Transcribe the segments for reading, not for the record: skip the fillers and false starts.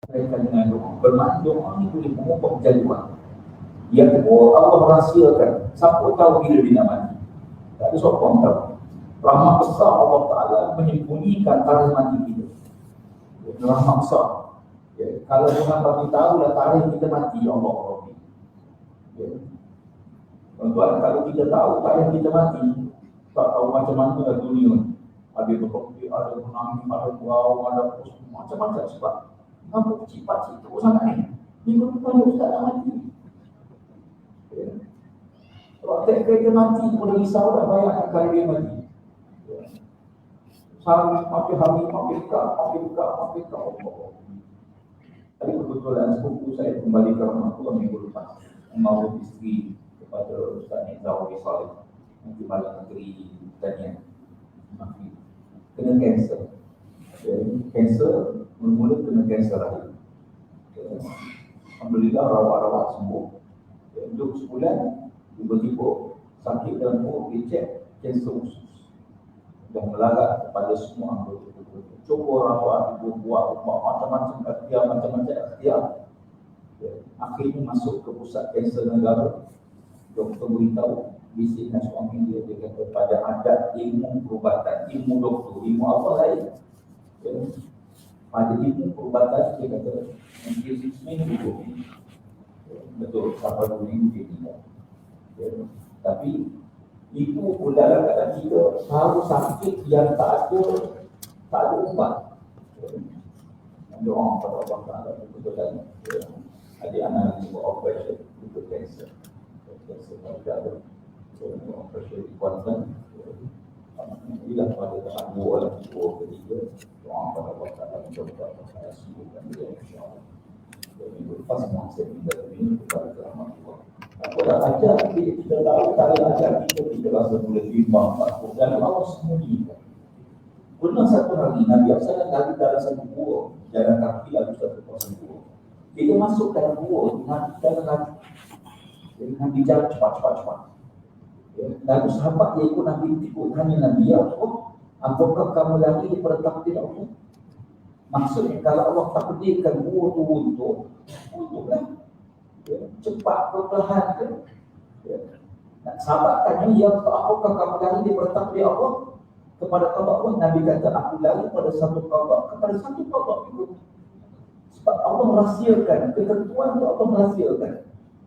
Mereka dengan doa. Bermakna doa ni boleh mengubah jadual. Yang kedua, Allah rahsiakan. Siapa tahu bila dia nak mati? Tak ada siapa yang tahu. Rahmat besar Allah Ta'ala menyembunyikan tarikh mati kita. Rahmat besar. Ya, kalau Tuhan bagi tahu lah tarikh kita mati, Allah Rabbi. Ya. Tuan-tuan, kalau kita tahu tarikh kita mati, tak tahu macam mana lah dunia. Ada berkongsi, ada menangis, ada wow, ada macam-macam sebab. Kenapa pakcik-pakcik teruk sangat ni? Minggu depan Ustaz nak mati. Ya. Kalau kereta mati pun risau dah bayangkan kalau dia mati. Ya. Makin hari, makin dekat Allah. Tadi kebetulan sepupu saya kembali ke rumah tua minggu lepas. Membawa isteri kepada Ustaz Nizam Saleh yang di Balik Negeri Tanian. Kena kanser. Kanser, mula-mula kena kanser rahim. Alhamdulillah rawat-rawat sembuh. Duduk sebulan, tiba-tiba sakit dalam perut, dia cek kanser usus. Dah melarat kepada semua anggota tubuh. Cuba rawat, buat macam-macam ikhtiar. Akhirnya masuk ke pusat kanser negara. Doktor beritahu, bisikkan suami dia kata pada adat ilmu perubatan, ilmu doktor, ilmu apa lain. Pada ilmu perubatan dia kata mungkin seminggu. Betul, sampai 2 minggu dia tidak. Tapi itu pun dalam keadaan kita tahu sakit yang tak ada ubat. Doa kepada Allah Ta'ala betul-betul. Adik anak ini buat operation untuk kanser. Kanser pada ada operation di Kuantan. Bila pada tahap 2 lagi 2 ketiga, doa kepada Allah Ta'ala mudah-mudahan saya sembuhkan dia insya-Allah. Dan minggu lepas memang saya tinggal ini kepada rahmat Allah. Aku dah ajar kita tahu tak ada ajar kita rasa boleh bimbang takut dan Allah sembunyikan. Pernah satu hari Nabi SAW lagi dalam satu gua, jalan kaki lalu satu kawasan gua. Dia masuk dalam gua, Nabi jalan lagi. Nabi jalan cepat. Lalu sahabat dia ikut Nabi ikut tanya Nabi, ya Allah, apakah kamu lagi daripada takdir Allah? Maksudnya kalau Allah takdirkan gua tu untuklah. Cepat perlahan ke? Sahabat tanya, ya apakah kamu lari daripada takdir Allah kepada qada Allah? Nabi kata, aku lari pada satu qada kepada satu qada itu. Sebab Allah rahsiakan, ketentuan itu Allah rahsiakan.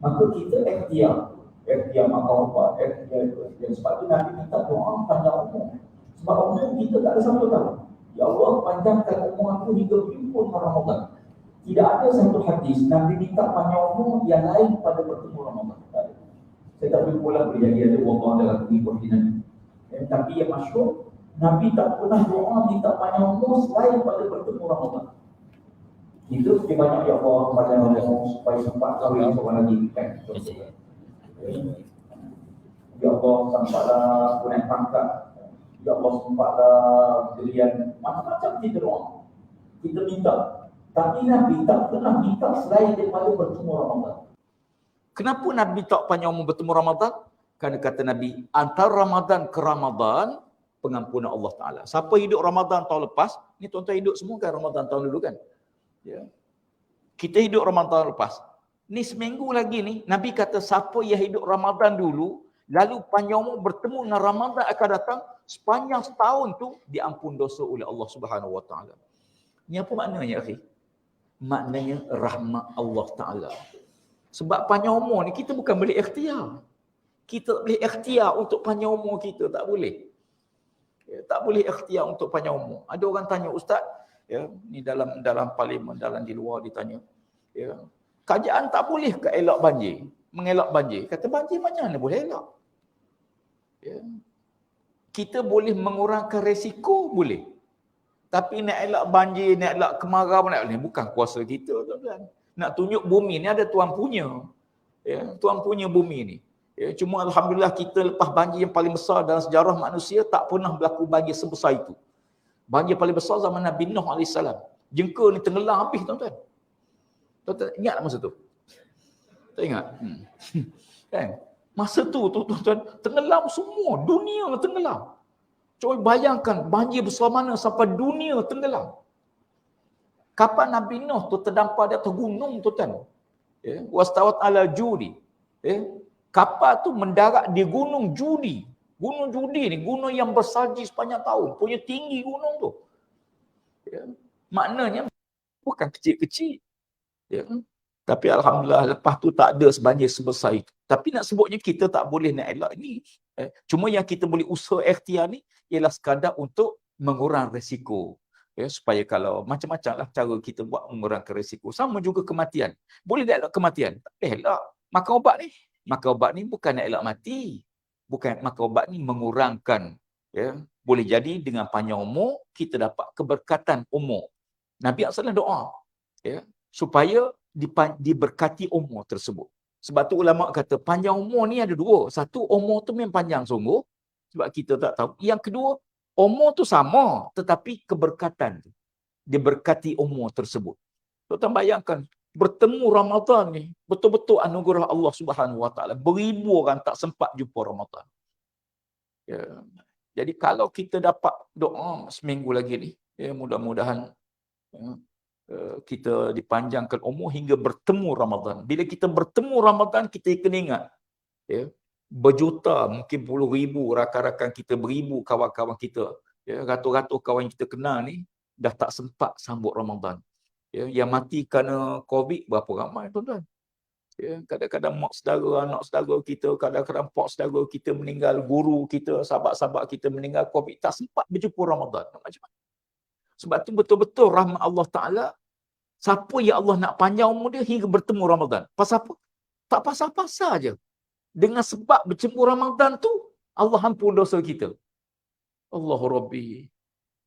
Maka kita ikhtiar makan ubat, ikhtiar. Sebab itu Nabi minta doa panjang umur. Sebab umur kita tak ada siapa tahu. Ya Allah, panjangkan umur aku hingga berjumpa Ramadan. Tidak ada satu hadis Nabi minta panjang umur yang lain pada bertemu Ramadan. Saya tak boleh pulang boleh jadi ada Allah dalam kehidupan Nabi. Tapi yang masyhur, Nabi tak pernah doa minta panjang umur selain pada bertemu Ramadan. Itu dia banyak ya Allah panjang umur supaya sempat kahwin seorang lagi kan. Ya Allah sampailah aku naik pangkat. Ya Allah sampailah berian macam-macam kita doa. Kita minta. Tapi Nabi tak pernah minta selain daripada bertemu Ramadan. Kenapa Nabi tak panjang umur bertemu Ramadan? Kerana kata Nabi, antara Ramadan ke Ramadan, pengampunan Allah Ta'ala. Siapa hidup Ramadan tahun lepas, ni tuan-tuan hidup semua kan Ramadan tahun dulu kan? Ya. Kita hidup Ramadan lepas. Ni seminggu lagi ni, Nabi kata siapa yang hidup Ramadan dulu, lalu panjang umur bertemu dengan Ramadan akan datang, sepanjang setahun tu, diampun dosa oleh Allah Subhanahu Wa Ta'ala. Ni apa maknanya, akhi? Maknanya rahmat Allah Ta'ala. Sebab panjang umur ni kita bukan boleh ikhtiar. Kita tak boleh ikhtiar untuk panjang umur kita. Tak boleh. Ya, tak boleh ikhtiar untuk panjang umur. Ada orang tanya, Ustaz, ya, ni dalam parlimen, dalam di luar ditanya. Ya, kerajaan tak boleh ke elak banjir? Mengelak banjir. Kata banjir macam mana boleh elak? Ya. Kita boleh mengurangkan resiko, boleh. Tapi nak elak banjir, nak elak kemarau, nak elak, bukan kuasa kita, tuan-tuan. Nak tunjuk bumi ni ada tuan punya. Ya, tuan punya bumi ni. Ya, cuma alhamdulillah kita lepas banjir yang paling besar dalam sejarah manusia tak pernah berlaku banjir sebesar itu. Banjir paling besar zaman Nabi Nuh AS. Jengka ni tenggelam habis, tuan-tuan. Tuan-tuan ingat masa tu? Tak ingat? Kan? Masa tu tuan-tuan tenggelam semua, dunia tenggelam. Cuba bayangkan banjir besar mana sampai dunia tenggelam. Kapal Nabi Nuh tu terdampar di atas gunung tu kan. Ya, wastawat ala judi. Ya, kapal tu mendarat di gunung Judi. Gunung Judi ni gunung yang bersalji sepanjang tahun, punya tinggi gunung tu. Ya, maknanya bukan kecil-kecil. Ya. Tapi alhamdulillah lepas tu tak ada sebanjir sebesar itu. Tapi nak sebutnya kita tak boleh nak elak ni. Cuma yang kita boleh usaha ikhtiar ni ialah sekadar untuk mengurang risiko. Ya, supaya kalau macam-macam lah cara kita buat mengurangkan risiko. Sama juga kematian. Boleh tak elak kematian? Tak boleh elak. Makan ubat ni. Makan ubat ni bukan nak elak mati. Bukan, makan ubat ni mengurangkan. Ya. Boleh jadi dengan panjang umur, kita dapat keberkatan umur. Nabi SAW doa. Ya, supaya diberkati umur tersebut. Sebab tu ulama kata panjang umur ni ada dua. Satu, umur tu memang panjang sungguh sebab kita tak tahu. Yang kedua, umur tu sama tetapi keberkatan tu diberkati umur tersebut. Tuan bayangkan bertemu Ramadan ni betul-betul anugerah Allah Subhanahu Wa Taala. Beribu orang tak sempat jumpa Ramadan. Ya. Jadi kalau kita dapat doa seminggu lagi ni, ya, mudah-mudahan kita dipanjangkan umur hingga bertemu Ramadan. Bila kita bertemu Ramadan, kita kena ingat, ya, berjuta, mungkin puluh ribu rakan-rakan kita, beribu kawan-kawan kita, ya, ratus-ratus kawan yang kita kenal ni dah tak sempat sambut Ramadan. Ya, yang mati kerana COVID berapa ramai tuan-tuan. Ya, kadang-kadang mak saudara, anak saudara kita, kadang-kadang pak saudara kita meninggal, guru kita, sahabat-sahabat kita meninggal COVID, tak sempat berjumpa Ramadan. Macam mana? Sebab tu betul-betul rahmat Allah Ta'ala. Siapa yang Allah nak panjang umur dia hingga bertemu Ramadan. Pasal apa? Tak pasal-pasal je. Dengan sebab bertemu Ramadan tu, Allah ampun dosa kita. Allahu Rabbi.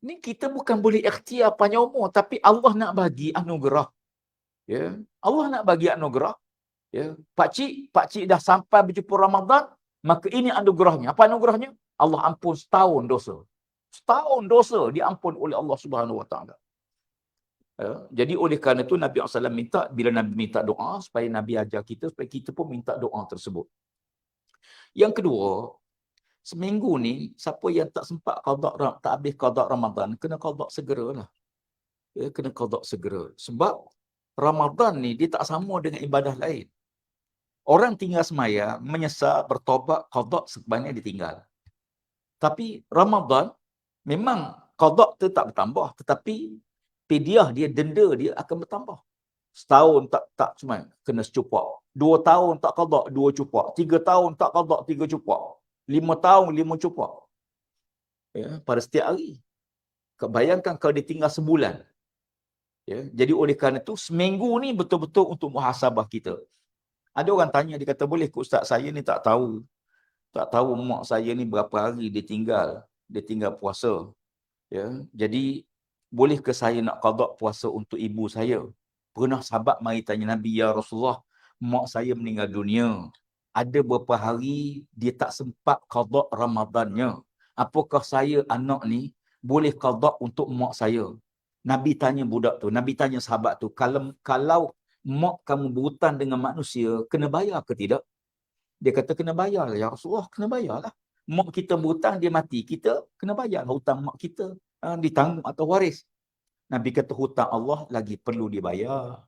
Ni kita bukan boleh ikhtiar panjang umur, tapi Allah nak bagi anugerah. Ya, Allah nak bagi anugerah. Ya, pakcik dah sampai berjumpa Ramadan, maka ini anugerahnya. Apa anugerahnya? Allah ampun setahun dosa. Setahun dosa diampun oleh Allah Subhanahu Wa Taala. Ya, jadi oleh kerana itu Nabi SAW minta, bila Nabi minta doa, supaya Nabi ajar kita, supaya kita pun minta doa tersebut. Yang kedua, seminggu ni, siapa yang tak sempat qada, tak habis qada Ramadan, kena qada segeralah. Ya, kena qada segera. Sebab Ramadan ni, dia tak sama dengan ibadah lain. Orang tinggal semaya, menyesal, bertobat, qada sebenarnya ditinggal. Tapi Ramadan, memang qada tu tak bertambah, tetapi fidyah dia, denda dia akan bertambah. Setahun tak cuma kena secupak. 2 tahun tak qada, 2 cupak. 3 tahun tak qada, 3 cupak. 5 tahun, 5 cupak. Ya, pada setiap hari. Kau bayangkan kalau dia tinggal sebulan. Ya, jadi oleh kerana itu, seminggu ni betul-betul untuk muhasabah kita. Ada orang tanya, dia kata, boleh ke ustaz, saya ni tak tahu. Tak tahu mak saya ni berapa hari dia tinggal puasa. Ya, jadi boleh ke saya nak qada puasa untuk ibu saya? Pernah sahabat mari tanya Nabi, ya Rasulullah, mak saya meninggal dunia. Ada beberapa hari dia tak sempat qada Ramadannya. Apakah saya anak ni boleh qada untuk mak saya? Nabi tanya budak tu, Nabi tanya sahabat tu, kalau mak kamu berhutang dengan manusia, kena bayar ke tidak? Dia kata kena bayar lah, ya Rasulullah, kena bayar lah. Mak kita berhutang, dia mati, kita kena bayar hutang mak kita, ditanggung atau waris. Nabi kata hutang Allah lagi perlu dibayar.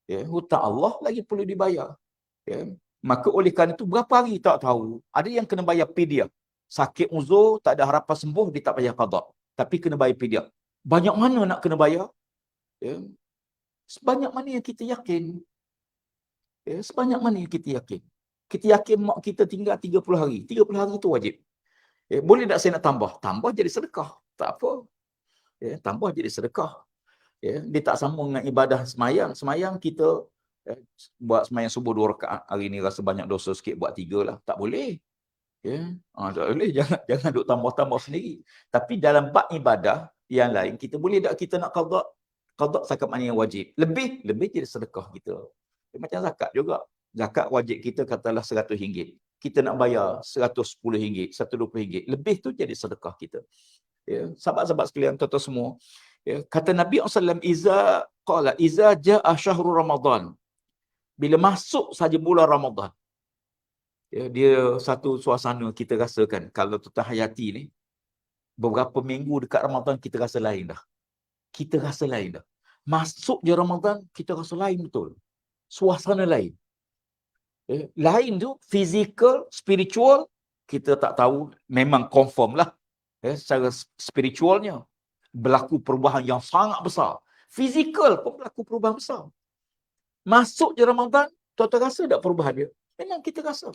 Ya, hutang Allah lagi perlu dibayar. Ya. Maka oleh kerana itu, berapa hari tak tahu. Ada yang kena bayar fidyah. Sakit uzur, tak ada harapan sembuh, dia tak bayar qada. Tapi kena bayar fidyah. Banyak mana nak kena bayar? Ya. Sebanyak mana yang kita yakin. Ya. Sebanyak mana yang kita yakin. Kita yakin mak kita tinggal 30 hari. 30 hari itu wajib. Ya. Boleh tak saya nak tambah? Tambah jadi sedekah. Tak apa. Ya. Tambah jadi sedekah. Ya. Dia tak sama dengan ibadah semayang. Semayang kita buat semayang subuh 2 rakaat. Hari ni rasa banyak dosa sikit, buat 3 lah. Tak boleh. Ya. Tak boleh. Jangan duk tambah-tambah sendiri. Tapi dalam bab ibadah yang lain, kita boleh tak kita nak qada zakat mana yang wajib. Lebih jadi sedekah kita. Macam zakat juga. Zakat wajib kita katalah RM100. Kita nak bayar RM110, RM120. Lebih tu jadi sedekah kita. Ya. Sahabat-sahabat sekalian, tuan-tuan semua. Ya. Kata Nabi SAW, Iza ja'a syahrul Ramadan. Bila masuk saja bulan Ramadan. Ya, dia satu suasana kita rasakan. Kalau tuan hayati ni, beberapa minggu dekat Ramadan kita rasa lain dah. Kita rasa lain dah. Masuk je Ramadan, kita rasa lain betul. Suasana lain. Lain tu, fizikal, spiritual, kita tak tahu, memang confirm lah. Secara spiritualnya, berlaku perubahan yang sangat besar. Fizikal pun berlaku perubahan besar. Masuk je Ramadan, tuan-tuan rasa tak perubahan dia? Memang kita rasa.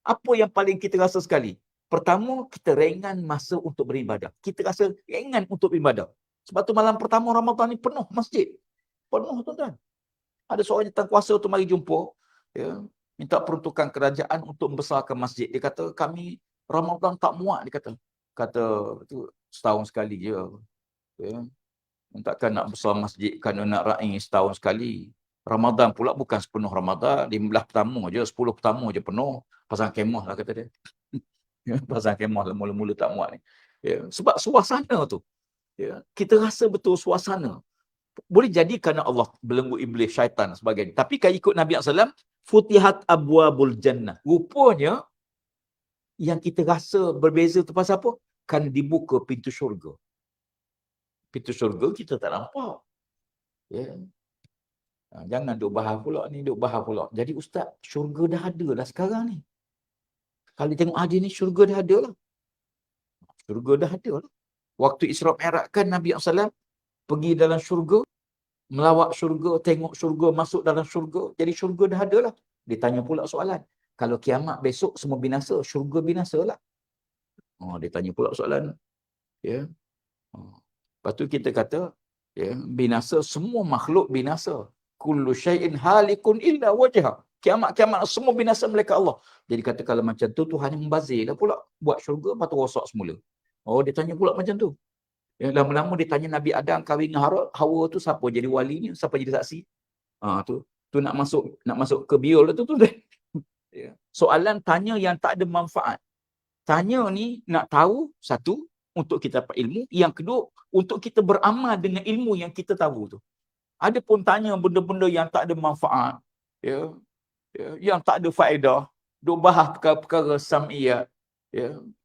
Apa yang paling kita rasa sekali? Pertama, kita ringan masa untuk beribadah. Kita rasa ringan untuk beribadah. Sebab tu malam pertama Ramadan ni penuh masjid. Penuh tuan-tuan. Ada seorang jawatan tu mari jumpa, minta peruntukan kerajaan untuk membesarkan masjid. Dia kata, kami Ramadan tak muat, dia kata. Kata, tu setahun sekali je. Takkan nak besar masjid kerana nak raih setahun sekali. Ramadan pula bukan sepenuh Ramadan, 15 pertama je, 10 pertama je penuh. Pasang kemah lah kata dia. Pasang kemah lah, mula-mula tak muat ni. Sebab suasana tu, kita rasa betul suasana. Boleh jadi kerana Allah belenggu iblis, syaitan sebagainya. Tapi kalau ikut Nabi SAW, futihat abwabul jannah. Rupanya, yang kita rasa berbeza tu pasal apa? Kan dibuka pintu syurga. Pintu syurga kita tak nampak. Jangan duk bahas pula ni, duk bahas pula. Jadi ustaz, syurga dah ada dah sekarang ni. Kalau tengok hadis ni, syurga dah ada lah. Syurga dah ada lah. Waktu Isra Mi'raj kan Nabi SAW pergi dalam syurga, melawat syurga, tengok syurga, masuk dalam syurga. Jadi syurga dah ada lah. Dia tanya pula soalan. Kalau kiamat besok semua binasa, syurga binasa lah. Dia tanya pula soalan. Lepas tu kita kata, binasa, semua makhluk binasa. Kullu syai'in halikun illa wajha. Kiamat-kiamat semua binasa melainkan Allah. Jadi kata kalau macam tu, Tuhan yang membazir lah pula. Buat syurga, lepas tu rosak semula. Dia tanya pula macam tu. Lama-lama dia tanya Nabi Adam kahwin dengan Hawa tu, siapa jadi walinya, siapa jadi saksi. Tu nak masuk ke biol tu. Soalan tanya yang tak ada manfaat. Tanya ni nak tahu, satu, untuk kita dapat ilmu. Yang kedua, untuk kita beramal dengan ilmu yang kita tahu tu. Ada pun tanya benda-benda yang tak ada manfaat, yang tak ada faedah, duk bahas perkara-perkara sam'iyat,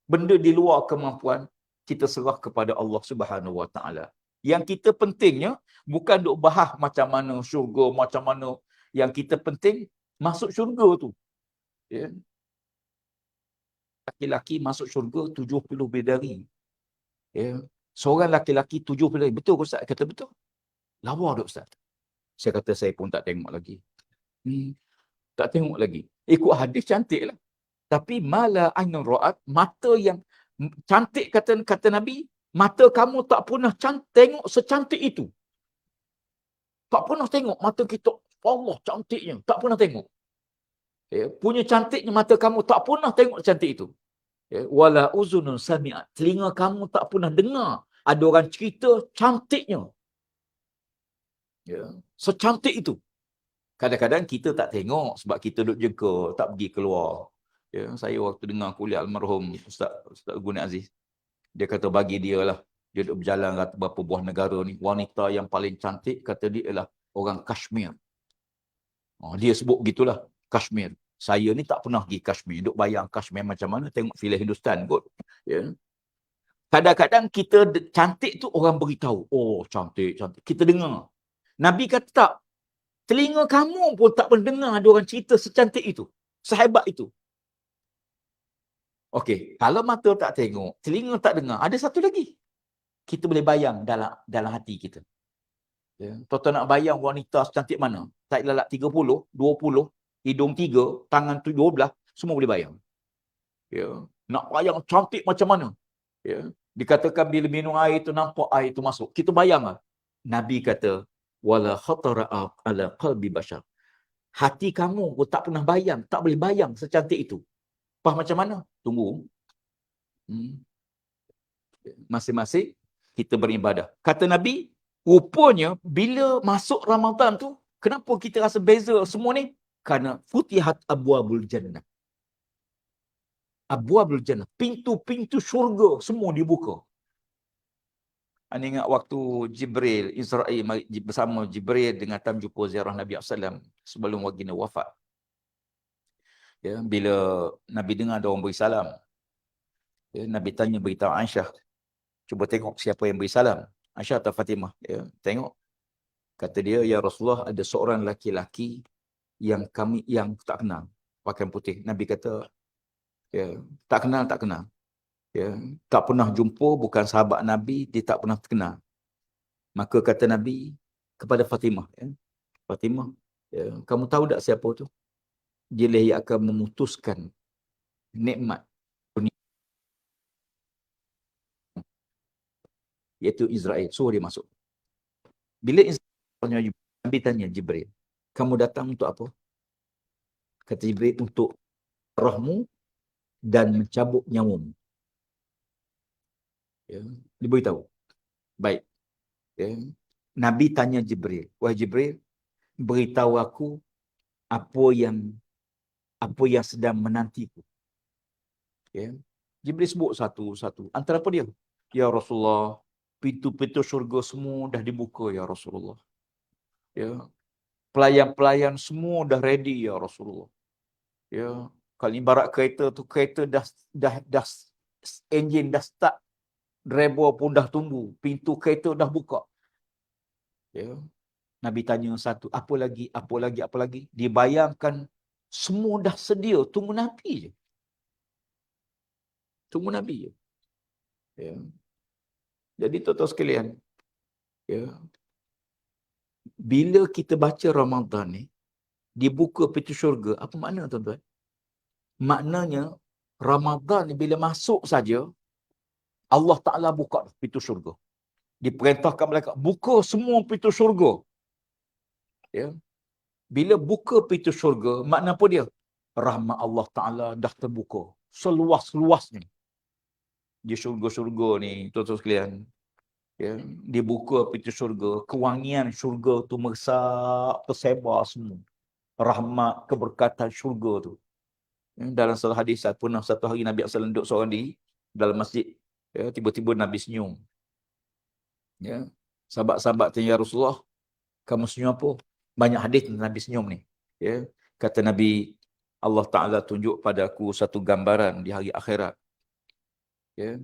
benda di luar kemampuan, kita serah kepada Allah Subhanahu Wa Taala. Yang kita pentingnya bukan duk bahas macam mana syurga, macam mana. Yang kita penting masuk syurga tu. Laki-laki masuk syurga 70 bidadari. Seorang laki-laki 70 bidadari. Betul Ustaz? Kata betul. Lawa tak Ustaz? Saya kata saya pun tak tengok lagi. Tak tengok lagi. Ikut hadis cantik lah. Tapi mala ainun ra'at, mata yang cantik, kata Nabi, mata kamu tak pernah tengok secantik itu. Tak pernah tengok mata kita, Allah cantiknya. Tak pernah tengok. Punya cantiknya mata kamu tak pernah tengok cantik itu. Wala uzunun sami'at. Telinga kamu tak pernah dengar ada orang cerita cantiknya. Secantik itu. Kadang-kadang kita tak tengok sebab kita duduk jengka, tak pergi keluar. Saya waktu dengar kuliah almarhum Ustaz Guni Aziz, dia kata bagi dia lah, dia duduk berjalan kata beberapa buah negara ni, wanita yang paling cantik kata dia ialah orang Kashmir. Dia sebut begitulah, Kashmir. Saya ni tak pernah pergi Kashmir, duduk bayang Kashmir macam mana, tengok filem Hindustan kot. Kadang-kadang kita cantik tu orang beritahu, oh cantik. Kita dengar. Nabi kata tak, telinga kamu pun tak pernah dengar ada orang cerita secantik itu, sehebat itu. Okey, kalau mata tak tengok, telinga tak dengar, ada satu lagi. Kita boleh bayang dalam hati kita. Tuan-tuan nak bayang wanita secantik mana? Tak lalak 30, 20, hidung 3, tangan 12, semua boleh bayang. Nak bayang cantik macam mana? Dikatakan bila minum air tu nampak air tu masuk. Kita bayang lah. Nabi kata, wala khatara ala qalbi bashar. Hati kamu pun tak pernah bayang, tak boleh bayang secantik itu. Faham macam mana? Tunggu. Masing-masing kita beribadah. Kata Nabi, rupanya bila masuk Ramadan tu, kenapa kita rasa beza semua ni? Kerana futihat abwabul jannah. Abwabul jannah. Pintu-pintu syurga semua dibuka. Anda ingat waktu Jibril, Israel bersama Jibril dengan tam jumpa ziarah Nabi SAW sebelum baginda wafat. Bila Nabi dengar ada orang beri salam, Nabi tanya beritahu Aisyah, cuba tengok siapa yang beri salam. Aisyah atau Fatimah? Tengok. Kata dia, ya Rasulullah, ada seorang laki-laki yang tak kenal, pakaian putih. Nabi kata, ya, tak kenal. Ya, tak pernah jumpa, bukan sahabat Nabi, dia tak pernah kenal. Maka kata Nabi kepada Fatimah, ya, Fatimah, ya, kamu tahu tak siapa tu? Dia lah yang akan memutuskan nikmat dunia, iaitu Israel. Suruh dia masuk. Bila Nabi tanya Jibril, kamu datang untuk apa? Kata Jibril, untuk rohmu dan mencabut nyawamu. Ya, dia beritahu. Baik. Ya. Nabi tanya Jibril, wahai Jibril, beritahu aku apa yang sedang menantiku. Ya. Jibril sebut satu-satu. Antara apa dia? Ya Rasulullah, pintu-pintu syurga semua dah dibuka ya Rasulullah. Ya. Pelayan-pelayan semua dah ready ya Rasulullah. Ya. Kalau ibarat kereta tu, kereta dah enjin dah start, driver pun dah tunggu, pintu kereta dah buka. Ya. Nabi tanya satu, apa lagi? Dibayangkan semua dah sedia, tunggu Nabi je. Tunggu Nabi je. Ya. Jadi tuan-tuan sekalian, ya, bila kita baca Ramadan ni, dibuka pintu syurga, apa makna tuan-tuan? Maknanya, Ramadan ni bila masuk saja, Allah Ta'ala buka pintu syurga. Diperintahkan mereka, buka semua pintu syurga. Ya. Bila buka pintu syurga, makna apa dia? Rahmat Allah Ta'ala dah terbuka. Seluas-luasnya. Di syurga-syurga ni, tuan-tuan sekalian. Ya. Dibuka pintu syurga. Kewangian syurga tu meresap, tersebar semua. Rahmat, keberkatan syurga tu. Ya. Dalam salah hadis, pernah satu hari Nabi SAW duduk seorang di dalam masjid. Ya. Tiba-tiba Nabi senyum. Ya. Sahabat-sahabat tanya, ya Rasulullah, kamu senyum apa? Banyak hadis Nabi senyum ni. Ya. Kata Nabi, Allah Ta'ala tunjuk pada aku satu gambaran di hari akhirat. Ya.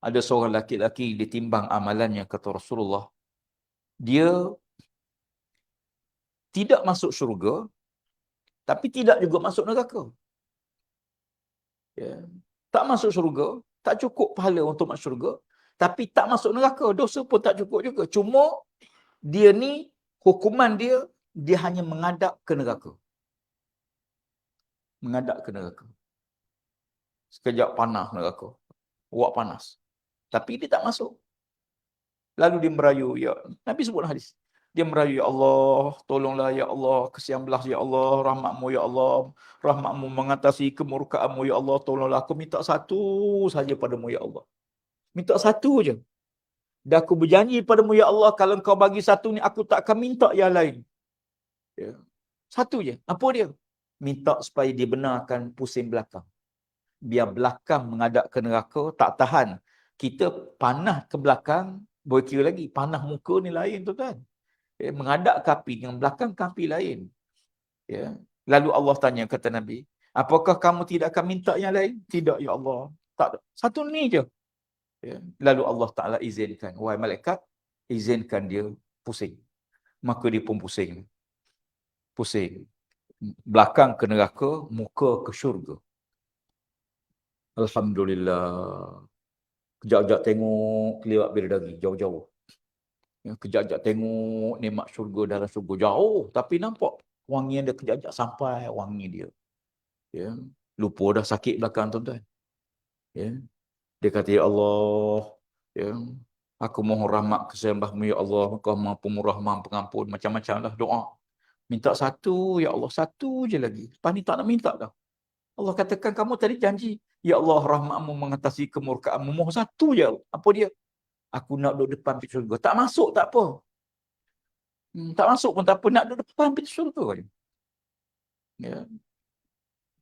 Ada seorang laki-laki ditimbang amalannya, kata Rasulullah. Dia tidak masuk syurga, tapi tidak juga masuk neraka. Ya. Tak masuk syurga, tak cukup pahala untuk masuk syurga, tapi tak masuk neraka, dosa pun tak cukup juga. Cuma dia ni, hukuman dia hanya mengadap ke neraka. Mengadap ke neraka. Sekejap panas neraka. Uap panas. Tapi dia tak masuk. Lalu dia merayu, ya, Nabi sebut hadis. Dia merayu, ya Allah, tolonglah ya Allah, kesian belas ya Allah, rahmatmu ya Allah, rahmatmu mengatasi kemurkaanmu ya Allah, tolonglah, aku minta satu saja padamu ya Allah. Minta satu je. Dan aku berjanji padamu ya Allah, kalau kau bagi satu ni, aku tak akan minta yang lain. Ya. Satu je. Apa dia? Minta supaya dibenarkan pusing belakang. Biar belakang menghadap ke neraka, tak tahan. Kita panah ke belakang, boleh kira lagi. Panah muka ni lain tu kan. Ya, menghadap ke api dengan belakang ke api lain. Ya. Lalu Allah tanya, kata Nabi, apakah kamu tidak akan minta yang lain? Tidak ya Allah. Tak ada. Satu ni je. Ya. Lalu Allah Ta'ala izinkan. Wahai malaikat, izinkan dia pusing. Maka dia pun pusing. Pusing. Belakang ke neraka, muka ke syurga. Alhamdulillah. Kejap-kejap tengok kelewat bidadari jauh-jauh. Ya, kejap-kejap tengok nikmat syurga dalam syurga jauh, tapi nampak wangi dia, kejap-kejap sampai wangi dia. Ya, lupa dah sakit belakang tuan-tuan. Ya. Dia kata, ya Allah, ya, aku mohon rahmat kesembahmu ya Allah, Kau Maha Pemurah, Maha Pengampun, macam-macam lah doa. Minta satu ya Allah, satu je lagi. Lepas ni tak nak minta dah. Allah katakan, kamu tadi janji, ya Allah, rahmatmu mengatasi kemurkaanmu. Mohon satu je. Apa dia? Aku nak duduk depan pintu syurga. Tak masuk tak apa. Tak masuk pun tak apa. Nak duduk depan pintu syurga. Ya.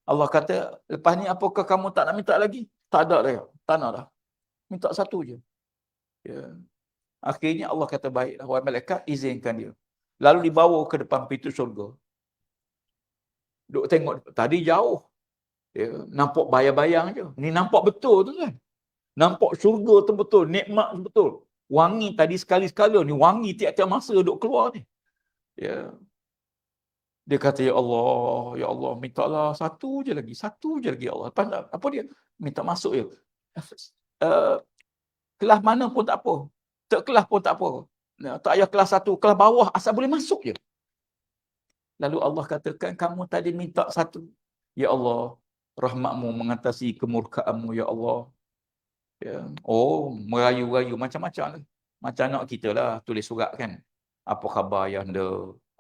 Allah kata, lepas ni apakah kamu tak nak minta lagi? Tak ada dah. Tak nak dah. Minta satu je. Ya. Akhirnya Allah kata, baiklah, wahai malaikat, izinkan dia. Lalu dibawa ke depan pintu syurga. Duk tengok. Tadi jauh. Ya. Nampak bayang-bayang je. Ni nampak betul tu kan. Nampak syurga tu betul. Nikmat tu betul. Wangi tadi sekali-sekala ni. Wangi tiap-tiap masa duk keluar ni. Ya. Dia kata, ya Allah, mintalah satu je lagi, ya Allah. Apa dia? Minta masuk je. Uh, Kelas mana pun tak apa. Tak kelas pun tak apa. Tak payah kelas 1, kelas bawah asal boleh masuk je. Lalu Allah katakan, kamu tadi minta satu. Ya Allah, rahmatmu mengatasi kemurkaanmu, ya Allah. Ya. Oh, merayu-rayu macam-macam lah. Macam anak kita lah tulis surat kan. Apa khabar ayah anda?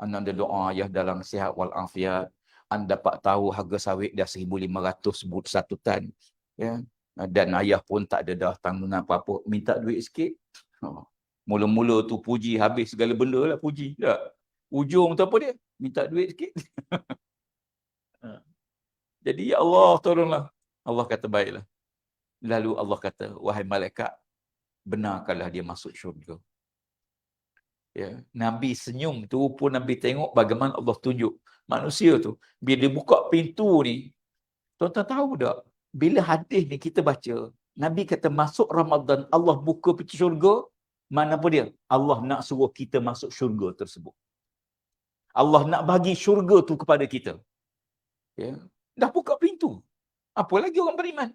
Anda doa ayah dalam sihat walafiat. Anda dapat tahu harga sawit dah 1,500 but satu tan. Ya. Dan ayah pun tak ada dah tanggungan apa-apa. Minta duit sikit. Oh. Mula-mula tu puji, habis segala benda lah puji. Tak? Ujung tu apa dia? Minta duit sikit. Jadi ya Allah tolonglah. Allah kata baiklah. Lalu Allah kata, wahai malaikat, benarkanlah dia masuk syurga. Ya, Nabi senyum tu pun Nabi tengok bagaimana Allah tunjuk manusia tu. Bila dia buka pintu ni, tuan-tuan tahu tak? Bila hadis ni kita baca, Nabi kata masuk Ramadan, Allah buka pintu syurga, mana apa dia? Allah nak suruh kita masuk syurga tersebut. Allah nak bagi syurga tu kepada kita. Ya. Dah buka pintu. Apa lagi orang beriman?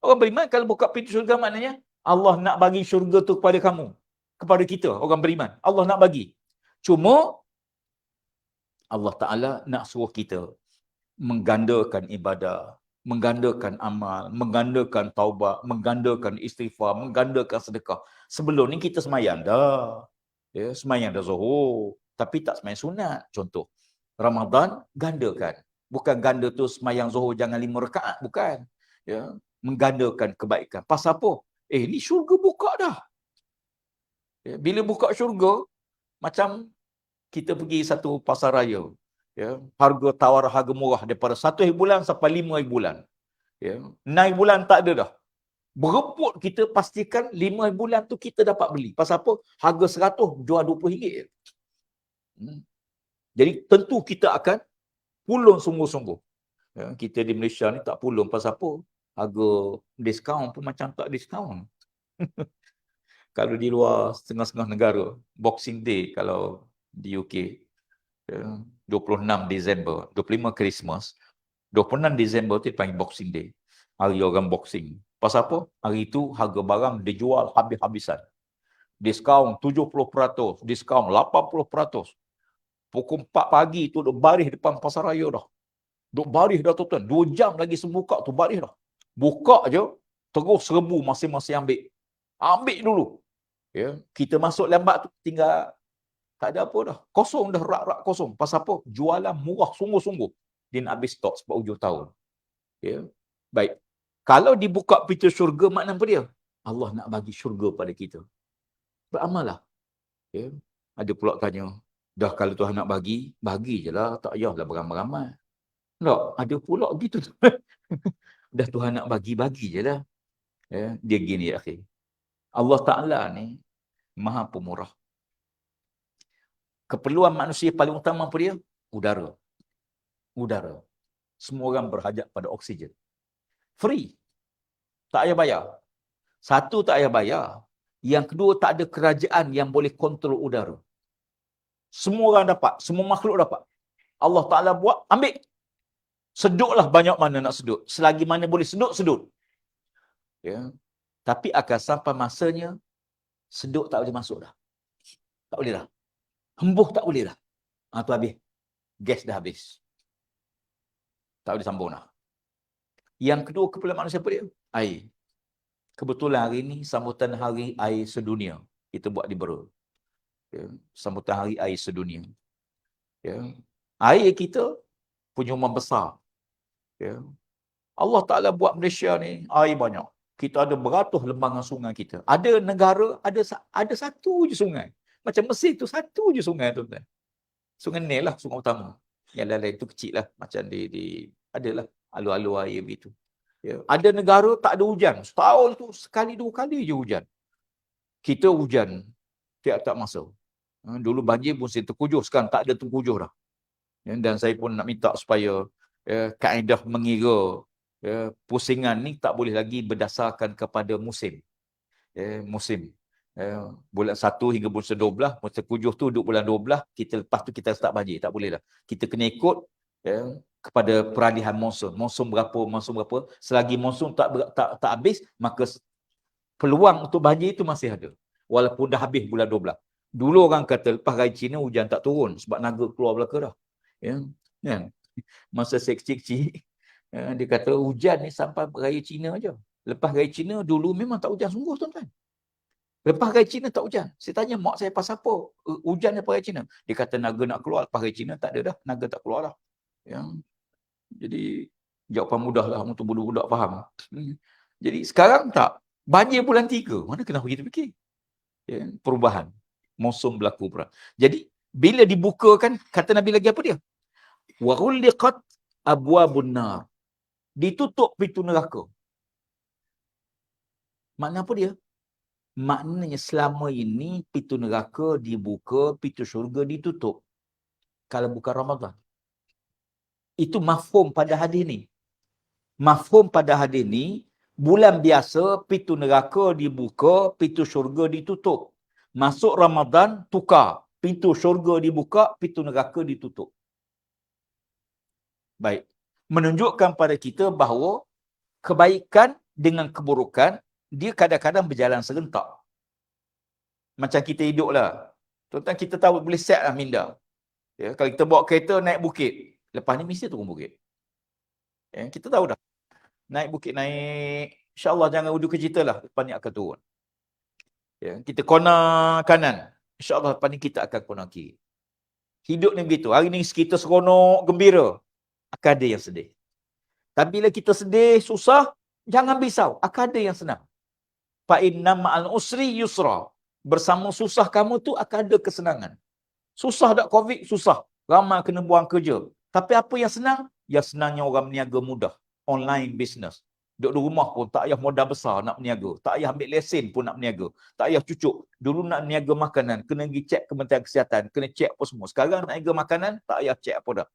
Orang beriman kalau buka pintu syurga maknanya Allah nak bagi syurga tu kepada kamu. Kepada kita, orang beriman. Allah nak bagi. Cuma Allah Ta'ala nak suruh kita menggandakan ibadah, menggandakan amal, menggandakan taubat, menggandakan istighfar, menggandakan sedekah. Sebelum ni kita semayang dah. Ya, semayang dah zuhur. Tapi tak semayang sunat. Contoh, Ramadan gandakan. Bukan ganda tu semayang zuhur jangan 5 rakaat. Bukan. Ya, menggandakan kebaikan. Pasal apa? Ni syurga buka dah. Ya, bila buka syurga, macam kita pergi satu pasar raya. Ya, harga tawar, harga murah daripada 1 bulan sampai 5 bulan. Ya, 6 bulan tak ada dah. Berebut kita pastikan 5 bulan tu kita dapat beli. Pasal apa? Harga 100 jual RM20. Jadi tentu kita akan pulung sungguh-sungguh. Ya, kita di Malaysia ni tak pulung. Pasal apa? Harga diskaun pun macam tak diskaun. Kalau di luar setengah-setengah negara, Boxing Day kalau di UK, 26 Disember, 25 Christmas, 26 Disember tu dipanggil Boxing Day. Hari orang boxing. Pasal apa? Hari itu harga barang dijual habis-habisan. Diskaun 70%, diskaun 80%. Pukul 4 pagi tu duk baris depan pasar raya dah. Duk baris dah tuan-tuan. 2 jam lagi sembuka tu baris dah. Buka je, terus serbu masing-masing ambil. Ambil dulu. Ya, kita masuk lambat tu tinggal tak ada apa dah. Kosong dah, rak-rak kosong. Pasal apa? Jualan murah sungguh-sungguh. Dia nak habis stok sebab hujung tahun. Ya. Baik. Kalau dibuka pintu syurga, makna apa dia? Allah nak bagi syurga pada kita. Beramal lah. Ya. Ada pula tanya, dah kalau Tuhan nak bagi je lah. Tak payahlah beramai-ramai. Tak, ada pula gitu. Dah Tuhan nak bagi je lah. Ya. Dia gini, akhir. Allah Ta'ala ni Maha Pemurah. Keperluan manusia paling utama apa dia? Udara. Udara. Semua orang berhajat pada oksigen. Free. Tak payah bayar. Satu, tak payah bayar. Yang kedua, tak ada kerajaan yang boleh kontrol udara. Semua orang dapat. Semua makhluk dapat. Allah Ta'ala buat, ambil. Sedutlah banyak mana nak sedut. Selagi mana boleh sedut, sedut. Ya. Tapi akan sampai masanya, sedut tak boleh masuk dah. Tak boleh dah. Hembuh tak boleh dah. Tu habis. Gas dah habis. Tak boleh sambung dah. Yang kedua, keperluan manusia apa dia? Air. Kebetulan hari ini sambutan hari air sedunia. Kita buat di Bera. Ya. Sambutan hari air sedunia. Ya. Air kita penyumbang besar. Ya. Allah Ta'ala buat Malaysia ni air banyak. Kita ada beratus lembangan sungai kita. Ada negara, ada satu je sungai. Macam Mesir tu satu je sungai tu. Sungai Nil lah, sungai utama. Yang lain-lain tu kecil lah. Macam adalah alur-alur air begitu. Ya. Ada negara tak ada hujan. Setahun tu sekali, 2 kali je hujan. Kita hujan tiap-tiap masa. Dulu banjir pun saya terkujuh. Sekarang tak ada terkujuh dah. Ya, dan saya pun nak minta supaya kaedah mengira pusingan ni tak boleh lagi berdasarkan kepada musim. Musim. Bulan 1 hingga bulan 12, masa 7 tu duduk bulan 12, kita lepas tu kita start banjir. Tak boleh lah. Kita kena ikut kepada peralihan monsun. Monsun berapa. Selagi monsun tak habis, maka peluang untuk banjir itu masih ada. Walaupun dah habis bulan 12. Dulu orang kata lepas raya Cina hujan tak turun sebab naga keluar belaka dah. Kan? Masa saya kecil-kecil, dia kata hujan ni sampai raya Cina aja. Lepas raya Cina dulu memang tak hujan sungguh tuan-tuan. Lepas raya Cina tak hujan. Saya tanya mak saya pasal apa hujan lepas raya Cina. Dia kata naga nak keluar. Lepas raya Cina tak ada dah. Naga tak keluar dah. Jadi jawapan mudah lah untuk budak-budak faham. Jadi sekarang tak. Banjir bulan 3. Mana kenapa kita fikir? Perubahan. Musim berlaku perang. Jadi bila dibukakan, kata Nabi lagi apa dia? Wa ghulliqat abwabun nar. Ditutup pintu neraka. Makna apa dia? Maknanya selama ini pintu neraka dibuka, pintu syurga ditutup. Kalau bukan Ramadan. Itu mafhum pada hadis ni. Mafhum pada hadis ni, bulan biasa pintu neraka dibuka, pintu syurga ditutup. Masuk Ramadan tukar. Pintu syurga dibuka, pintu neraka ditutup. Baik. Menunjukkan pada kita bahawa kebaikan dengan keburukan dia kadang-kadang berjalan serentak. Macam kita hidup lah. Tuan-tuan kita tahu boleh set lah minda. Kalau kita bawa kereta naik bukit, lepas ni mesti turun bukit. Kita tahu dah. Naik bukit, naik. InsyaAllah jangan uduh cerita lah. Lepas ni akan turun. Kita corner kanan. InsyaAllah lepas ni kita akan corner kiri. Hidup ni begitu. Hari ni kita seronok, gembira. Akan ada yang sedih. Tapi bila kita sedih, susah, jangan risau. Akan ada yang senang. Fa inna ma'al usri yusra. Bersama susah kamu tu akan ada kesenangan. Susah tak COVID? Susah. Ramai kena buang kerja. Tapi apa yang senang? Yang senangnya orang berniaga mudah. Online business. Duduk di rumah pun tak payah modal besar nak berniaga. Tak payah ambil lesen pun nak berniaga. Tak payah cucuk. Dulu nak berniaga makanan, kena pergi cek Kementerian Kesihatan. Kena cek apa semua. Sekarang nak berniaga makanan, tak payah cek apa dah.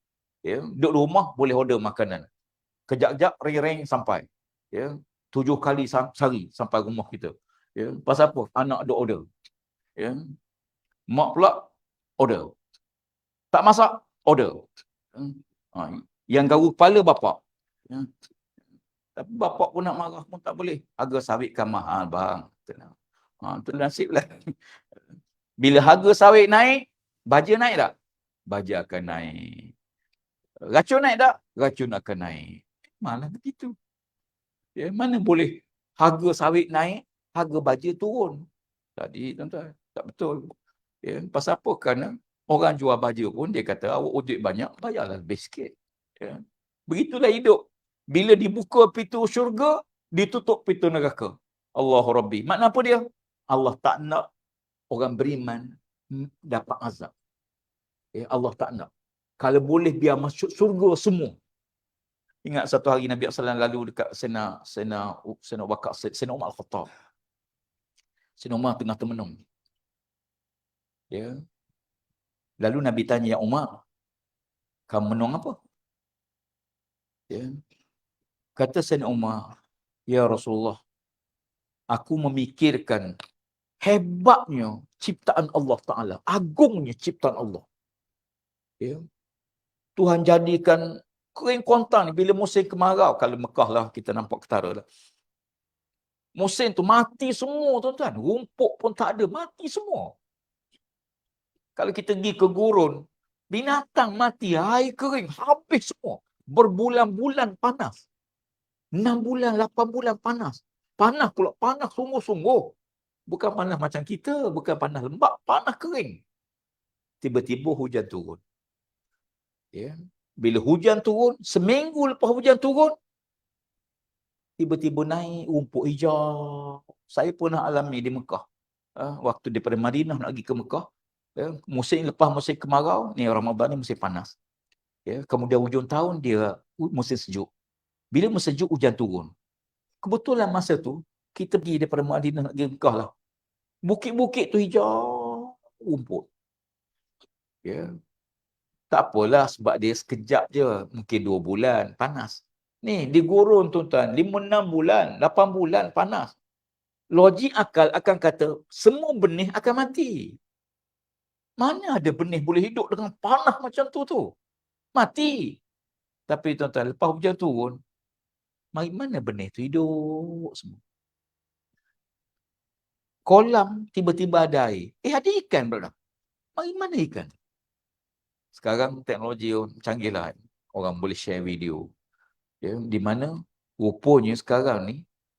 Duduk di rumah, boleh order makanan. Kejap-kejap, ring-ring sampai. 7 kali sehari sampai rumah kita. Pasal apa? Anak duk order. Mak pula order. Tak masak, order. Yang garu kepala bapak. Tapi bapak pun nak marah pun tak boleh. Harga sawit kan mahal bang. Itu nasib lah. Bila harga sawit naik, baja naik tak? Baja akan naik. Racun naik tak? Racun akan naik. Malah begitu. Mana boleh harga sawit naik, harga baja turun. Tadi tuan-tuan, tak betul. Pasal apa? Kerana orang jual baja pun dia kata awak duit banyak, bayarlah lebih sikit. Begitulah hidup. Bila dibuka pintu syurga, ditutup pintu neraka. Allahu Rabbi. Makna apa dia? Allah tak nak orang beriman dapat azab. Allah tak nak. Kalau boleh biar masuk syurga semua. Ingat satu hari Nabi SAW lalu dekat Sena Bakar, Sena Umar Al-Khattab. Sena Umar tengah termenung. Lalu Nabi tanya, ya Umar, kamu menung apa? Kata Sena Umar, ya Rasulullah, aku memikirkan hebatnya ciptaan Allah Ta'ala. Agungnya ciptaan Allah. Tuhan jadikan kering kontan bila musim kemarau. Kalau Mekah lah kita nampak ketara lah. Musim tu mati semua tuan-tuan. Rumput pun tak ada. Mati semua. Kalau kita pergi ke gurun, binatang mati, air kering, habis semua. Berbulan-bulan panas. 6 bulan, 8 bulan panas. Panas pula, panas sungguh-sungguh. Bukan panas macam kita, bukan panas lembab, panas kering. Tiba-tiba hujan turun. Bila hujan turun, seminggu lepas hujan turun, tiba-tiba naik rumput hijau. Saya pernah alami di Mekah. Waktu daripada Madinah nak pergi ke Mekah, musim lepas musim kemarau, ni Ramadan ni musim panas. Kemudian hujung tahun dia musim sejuk. Bila musim sejuk hujan turun. Kebetulan masa tu kita pergi daripada Madinah nak pergi Mekah lah. Bukit-bukit tu hijau rumput. Tak apalah sebab dia sekejap je, mungkin 2 bulan panas. Ni di gurun tuan-tuan, 5-6 bulan, 8 bulan panas. Logik akal akan kata semua benih akan mati. Mana ada benih boleh hidup dengan panah macam tu? Mati. Tapi tuan-tuan, lepas hujan turun, mari mana benih tu hidup semua. Kolam tiba-tiba ada air. Ada ikan pula. Mari mana ikan? Sekarang teknologi canggih lah. Orang boleh share video. Ya, di mana rupanya sekarang ni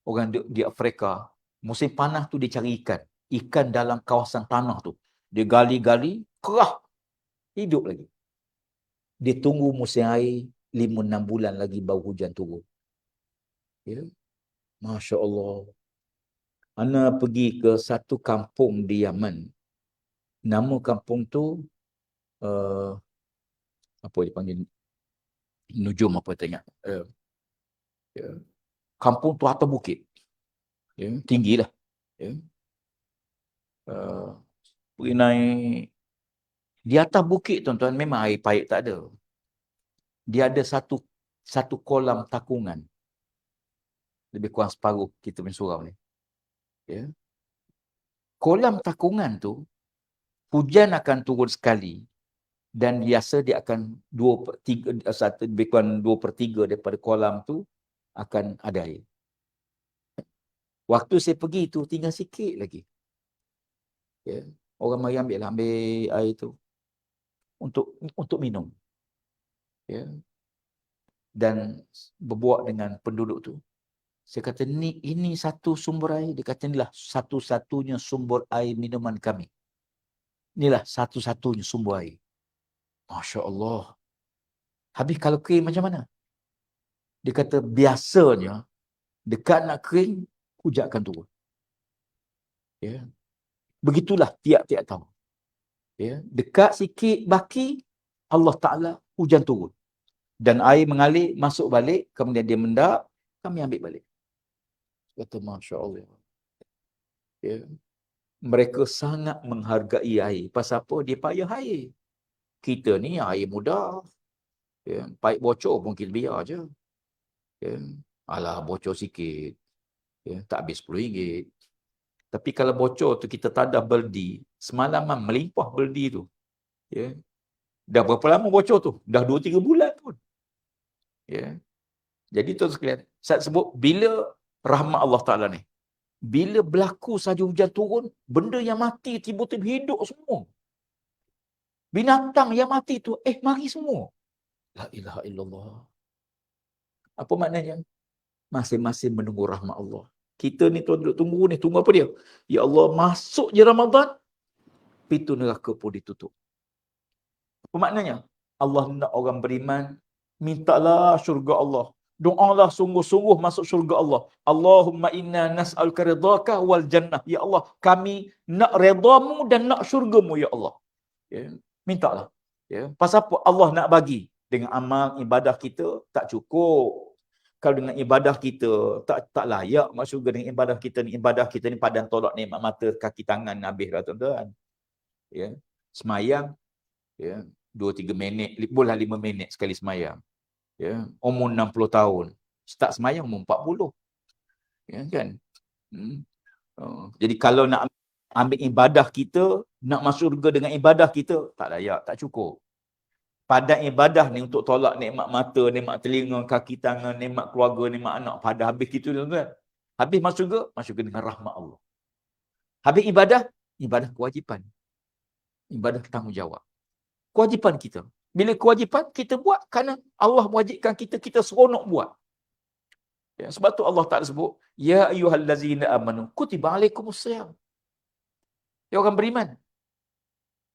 orang di Afrika musim panas tu dia cari ikan dalam kawasan tanah tu dia gali-gali kerah hidup lagi, dia tunggu musim air 5-6 bulan lagi baru hujan turun. Ya, Masya Allah. Ana pergi ke satu kampung di Yaman, nama kampung tu apa dia panggil, Nujum apa tanya, ya. Kampung tu atas bukit, ya, tinggi lah, ya. Pergi naik di atas bukit tuan-tuan, memang air paip tak ada. Dia ada satu kolam takungan. Lebih kurang separuh kita punya surau ni. Ya. Kolam takungan tu, hujan akan turun sekali dan biasa dia akan 2/3, lebih kurang 2/3 daripada kolam tu akan ada air. Waktu saya pergi tu tinggal sikit lagi. Ya. Orang mari ambil air tu untuk minum. Ya. Dan berbuat dengan penduduk tu. Saya kata, ini satu sumber air. Dia kata, inilah satu-satunya sumber air minuman kami. Inilah satu-satunya sumber air. Masya Allah. Habis kalau kering macam mana? Dia kata, biasanya dekat nak kering, hujan akan turun. Ya. Begitulah tiap-tiap tahun. Ya. Dekat sikit baki, Allah Ta'ala hujan turun. Dan air mengalir, masuk balik, kemudian dia mendap, kami ambil balik. Kata, Masya Allah. Ya. Mereka sangat menghargai air. Pasal apa? Dia payah air. Kita ni air mudah. Ya. Paip bocor mungkin biar je. Ya. Alah, bocor sikit. Ya. Tak habis RM10. Tapi kalau bocor tu kita tadah beldi, semalaman melimpah beldi tu. Ya. Dah berapa lama bocor tu? Dah 2-3 bulan pun. Ya. Jadi tuan sekalian, saya sebut bila rahmat Allah Ta'ala ni, bila berlaku saja hujan turun, benda yang mati tiba-tiba hidup semua. Binatang yang mati tu, mari semua. La ilaha illallah. Apa maknanya? Masing-masing menunggu rahmat Allah. Kita ni tuan duduk tunggu ni, tunggu apa dia? Ya Allah, masuk je Ramadan, pintu neraka pun ditutup. Apa maknanya? Allah nak orang beriman, mintalah syurga Allah. Doalah sungguh-sungguh masuk syurga Allah. Allahumma inna nas'aluka ridhaka wal jannah. Ya Allah, kami nak redamu dan nak syurgamu, ya Allah. Ya, mintalah. Ya, pasal apa Allah nak bagi? Dengan amal ibadah kita tak cukup. Kalau dengan ibadah kita tak layak masuk syurga. Dengan ibadah kita ni padan tolak nikmat mata, kaki tangan habislah tuan-tuan. Ya, semayang ya 2-3 minit, boleh 5 minit sekali semayang. Ya, umur 60 tahun. Start semayang umur 40. Ya kan? Jadi kalau nak ambil ibadah kita, nak masuk syurga dengan ibadah kita, tak layak, tak cukup. Padan ibadah ni untuk tolak nikmat mata, nikmat telinga, kaki tangan, nikmat keluarga, nikmat anak, pada habis gitu tuan-tuan. Habis masuk syurga dengan rahmat Allah. Habis ibadah kewajipan. Ibadah tanggungjawab. Kewajipan kita. Bila kewajipan kita buat kerana Allah wajibkan kita seronok buat. Ya, sebab tu Allah Ta'ala sebut, ya ayyuhallazina amanu kutiba alaikumusiyam. Ya orang beriman.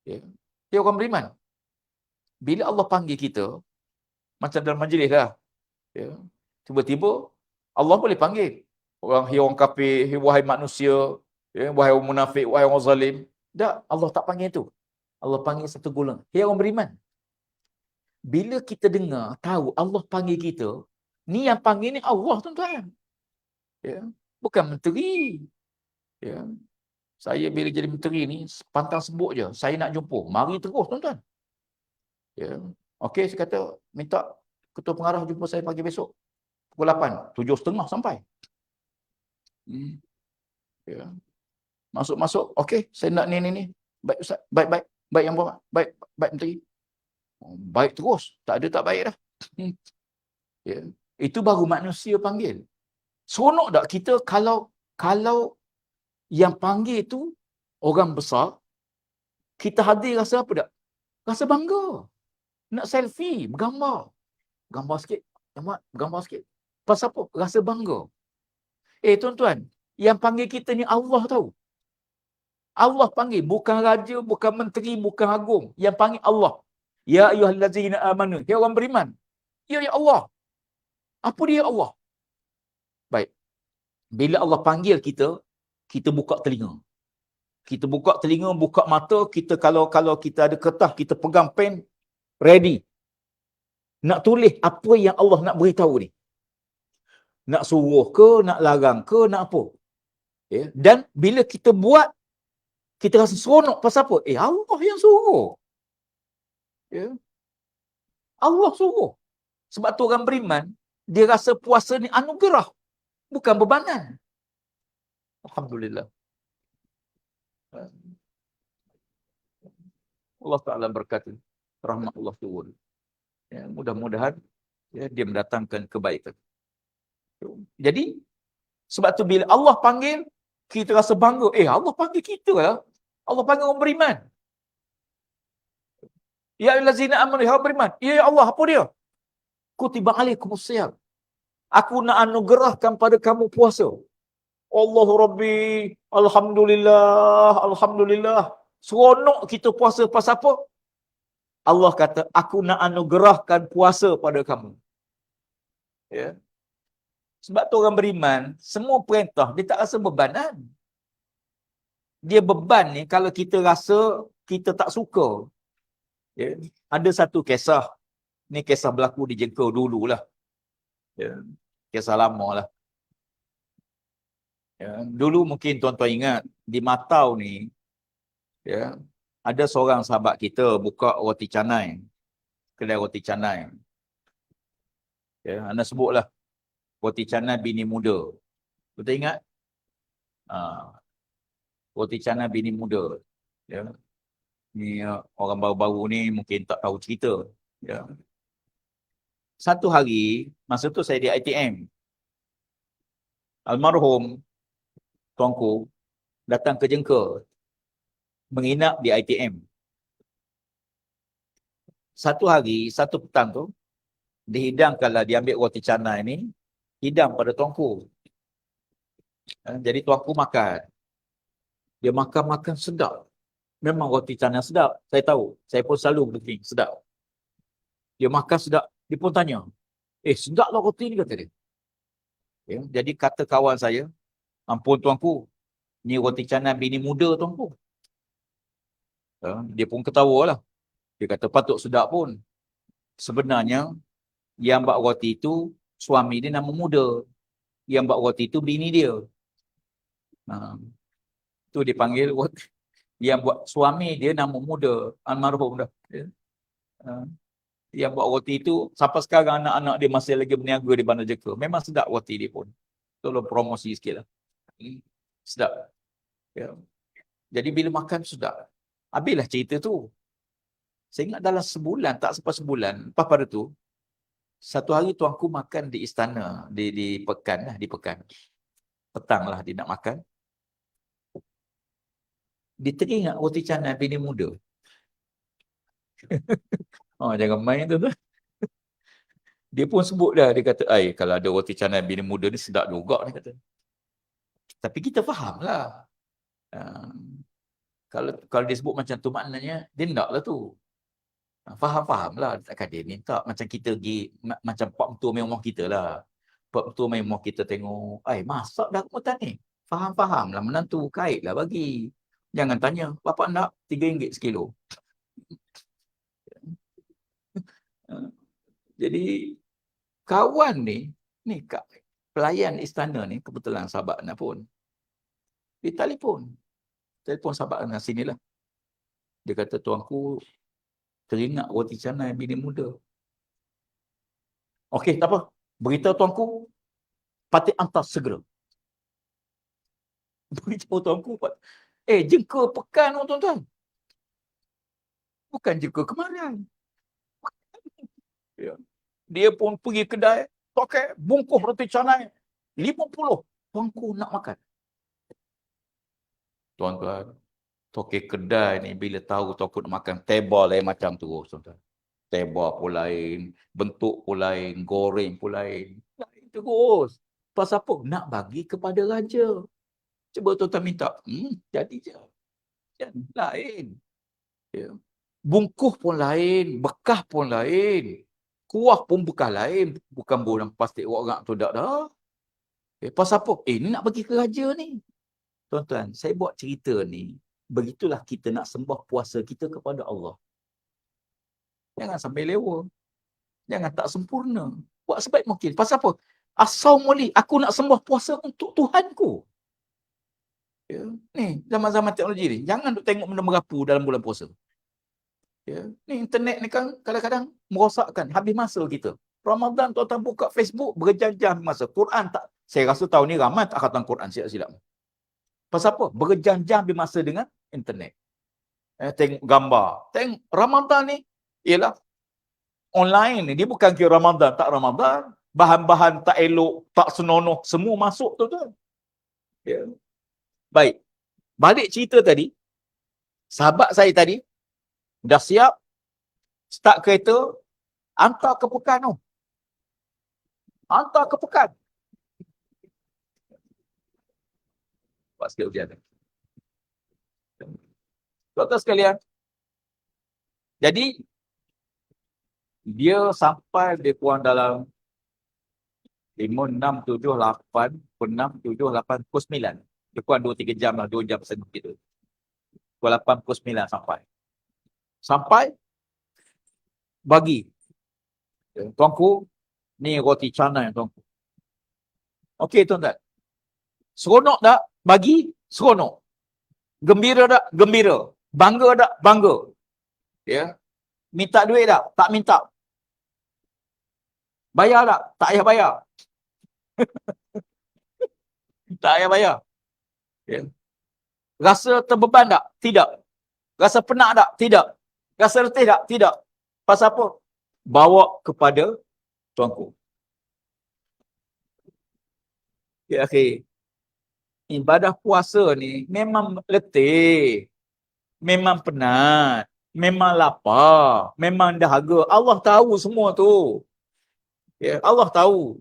Ya orang beriman. Bila Allah panggil kita, macam dalam majlis lah. Ya, tiba-tiba Allah boleh panggil orang kafir, wahai manusia, ya, wahai orang munafik, wahai orang zalim. Tak, Allah tak panggil itu. Allah panggil satu golongan. Hei orang beriman. Bila kita dengar, tahu Allah panggil kita, ni yang panggil ni Allah tuan-tuan. Ya, bukan menteri. Ya. Saya bila jadi menteri ni, pantang sebut je, saya nak jumpa. Mari terus tuan-tuan. Ya. Okey, saya kata, minta ketua pengarah jumpa saya pagi besok. Pukul 8, 7.30 sampai. Ya. Masuk. Okey, saya nak ni. Baik Ustaz. Baik yang Muhammad. Baik menteri. Baik terus. Tak ada tak baik dah. Ya. Itu baru manusia panggil. Seronok tak kita kalau yang panggil tu orang besar, kita hadir rasa apa tak? Rasa bangga. Nak selfie, bergambar. Gambar sikit. Muhammad, bergambar sikit. Pasal apa? Rasa bangga. Tuan-tuan, yang panggil kita ni Allah tahu. Allah panggil, bukan raja, bukan menteri, bukan agung. Yang panggil Allah. Ya ayyuhallazina amanu. Ya orang beriman. Ya Allah. Apa dia Allah? Baik. Bila Allah panggil kita, kita buka telinga. Kita buka telinga, buka mata, kita kalau kita ada kertas, kita pegang pen, ready. Nak tulis apa yang Allah nak beritahu ni. Nak suruh ke, nak larang ke, nak apa. Ya. Dan bila kita buat, kita rasa seronok pasal apa? Allah yang suruh. Ya. Allah suruh. Sebab tu orang beriman, dia rasa puasa ni anugerah, bukan bebanan. Alhamdulillah. Allah Ta'ala berkata, rahmat Allah turun. Ya, mudah-mudahan dia mendatangkan kebaikan. Jadi, sebab tu bila Allah panggil, kita rasa bangga. Allah panggil kita lah. Allah panggil orang beriman. Ya ayyuhallazina amanu, ya beriman. Ya Allah, apa dia? Kutiba alaikumusiyam. Aku nak anugerahkan pada kamu puasa. Allahu Rabbi, Alhamdulillah. Seronok kita puasa pasal apa? Allah kata, aku nak anugerahkan puasa pada kamu. Ya. Sebab tu orang beriman, semua perintah, dia tak rasa bebanan. Dia beban ni kalau kita rasa kita tak suka. Ya. Ada satu kisah, ni kisah berlaku di Jengkau dululah. Ya. Kisah lama lah. Ya. Dulu mungkin tuan-tuan ingat, di Matau ni, ya, ada seorang sahabat kita buka roti canai. Kedai roti canai. Ya, anda sebutlah. Roti canai bini muda. Betul ingat? Roti canai bini muda. Ya. Ni orang baru-baru ni mungkin tak tahu cerita. Ya. Satu hari, masa tu saya di ITM. Almarhum tuanku datang ke Jengkau. Menginap di ITM. Satu hari, satu petang tu, dihidangkanlah, diambil roti canai ni, hidang pada tuanku. Jadi tuanku makan. Dia makan sedap. Memang roti canai sedap. Saya tahu. Saya pun selalu booking sedap. Dia makan sedap. Dia pun tanya. Sedaplah roti ni, kata dia. Ya, jadi kata kawan saya, ampun tuanku, ni roti canai bini muda tuanku. Dia pun ketawa lah. Dia kata patut sedap pun. Sebenarnya, yang buat roti itu, suami dia nama muda. Yang buat roti itu bini dia. Tu dipanggil roti. Yang buat suami dia nama muda. Almarhum dah. Yang buat roti itu, sampai sekarang anak-anak dia masih lagi berniaga di Bandar Jeka. Memang sedap roti dia pun. Tolong promosi sikit lah. Sedap. Ya. Jadi bila makan sedap. Habislah cerita tu. Saya ingat dalam sebulan, tak sampai sebulan. Lepas pada tu, satu hari tuanku makan di istana. Di pekan lah, di pekan. Petang lah dia nak makan. Dia teringat roti canai bini muda. Jangan main tu. Dia pun sebut dah. Dia kata, kalau ada roti canai bini muda ni sedap juga. Dia kata. Tapi kita faham lah. Kalau dia sebut macam tu maknanya, dia nak lah tu. Faham lah. Takkan dia minta. Macam kita pergi, macam pak mentua main rumah kita lah. Pak mentua main rumah kita tengok, masak dah kemutan ni. Faham lah. Menantu kait lah bagi. Jangan tanya, bapak nak RM3 sekilo. Jadi, kawan ni pelayan istana ni, kebetulan sahabat anak pun. Dia telefon sahabat anak sini lah. Dia kata, tuanku teringat roti canai bini muda. Okey, tak apa. Beritahu tuanku, patut hantar segera. Beritahu tuanku, jengka pekan tu tuan-tuan. Bukan jengka kemarin. Ya. Dia pun pergi kedai, tokek bungkus roti canai 50. Tuanku nak makan. Tuan-tuan, tokek kedai ni bila tahu tuanku nak makan, teba lain macam terus tuan-tuan. Teba pun lain, bentuk pun lain, goreng pun lain. Lain terus. Pasal apa? Nak bagi kepada raja. Cuba tuan-tuan minta. Jadi je. Lain. Ya. Bungkus pun lain, bekas pun lain. Kuah pun bekas lain. Bukan dalam plastik orang tu dah. Pasal apa? Ni nak bagi ke raja ni. Tuan-tuan, saya buat cerita ni. Begitulah kita nak sembah puasa kita kepada Allah. Jangan sampai lewa. Jangan tak sempurna. Buat sebaik mungkin. Pasal apa? As-saumuli, aku nak sembah puasa untuk Tuhanku. Ya. Ni, zaman-zaman teknologi ni. Jangan duk tengok benda merapu dalam bulan puasa. Ya. Ni internet ni kan kadang-kadang merosakkan. Habis masa kita. Ramadan tuan-tuan buka Facebook, berjam-jam masa. Quran tak. Saya rasa tahun ni ramai tak khatam Quran silap-silap. Pasal apa? Berjam-jam masa dengan internet. Tengok gambar. Tengok Ramadan ni, ialah online ni. Dia bukan kira Ramadan, tak Ramadan. Bahan-bahan tak elok, tak senonoh, semua masuk tuan-tuan. Ya. Baik. Balik cerita tadi, sahabat saya tadi, dah siap, start kereta, hantar ke Pekan tu. Hantar ke Pekan. Buat sikit ujian. Tuan-tuan sekalian, jadi, dia sampai dia kurang dalam 5, 6, 7, 8, 6, 7, 8, pukul 9. Dia kurang 2-3 jam lah, 2 jam setengah gitu. Pukul 8, pukul 9 sampai. Sampai, bagi. Tuanku, ni roti canai tuanku. Okey tuan-tuan. Seronok tak? Bagi, seronok. Gembira tak? Gembira. Bangga tak? Bangga. Ya. Minta duit tak? Tak minta. Bayar tak? Tak payah bayar. Tak payah bayar. Ya. Rasa terbeban tak? Tidak. Rasa penat tak? Tidak. Rasa letih tak? Tidak. Pasal apa? Bawa kepada tuanku. Ya, akhir. Ibadah puasa ni memang letih. Memang penat. Memang lapar. Memang dahaga. Allah tahu semua tu. Ya, Allah tahu.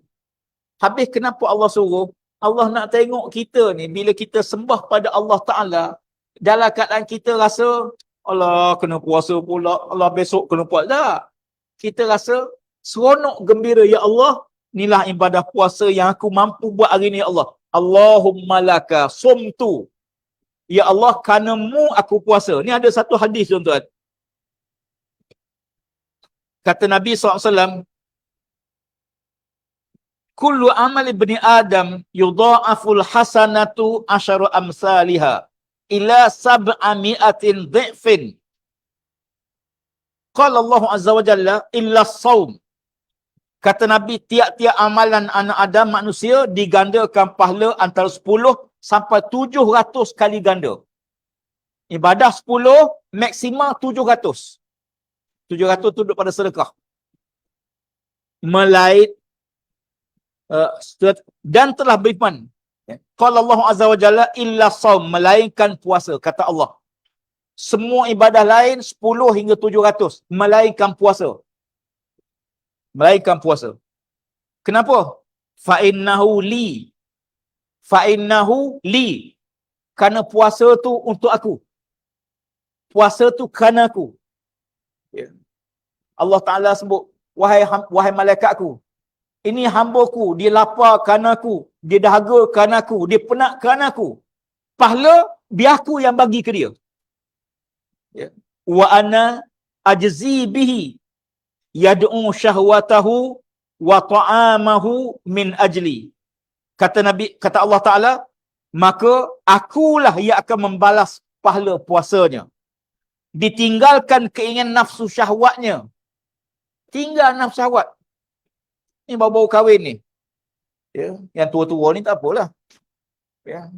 Habis kenapa Allah suruh? Allah nak tengok kita ni, bila kita sembah pada Allah Ta'ala, dalam keadaan kita rasa, Allah kena puasa pula, Allah besok kena puasa. Tak. Kita rasa seronok gembira, ya Allah, inilah ibadah puasa yang aku mampu buat hari ni, ya Allah. Allahumma laka sumtu. Ya Allah, karenamu aku puasa. Ni ada satu hadis tuan-tuan. Kata Nabi SAW, kullu amal ibni Adam yudha'aful hasanatu asharu amsalihha ila sab'ami'atin dhi'fin. Qala Allah Azza wa Jalla illa as-saum. Kata Nabi, tiap-tiap amalan anak Adam manusia digandakan pahala antara 10 sampai 700 kali ganda. Ibadah 10, maksimal 700. 700 tunduk pada sedekah. Melain dan telah beriman. Qala Allah Azza wa Jalla illa saum, melainkan puasa, kata Allah. Semua ibadah lain 10 hingga 700, melainkan puasa. Melainkan puasa. Kenapa? Fa innahu li. Fa innahu li. Kerana puasa tu untuk aku. Puasa tu kerana aku. Ya. Allah Ta'ala sebut, wahai malaikatku, ini hamba-Ku, dia lapar kerana aku, dia dahaga kerana aku, dia penat kerana aku. Pahala, biar aku yang bagi ke dia. Ya. Wa ana ajzi bihi yad'u syahwatahu wa ta'amahu min ajli. Kata Nabi, kata Allah Ta'ala, maka akulah yang akan membalas pahala puasanya. Ditinggalkan keinginan nafsu syahwatnya. Tinggal nafsu syahwat. Ni baru-baru kahwin ni. Ya, yang tua-tua ni tak apalah. Ya.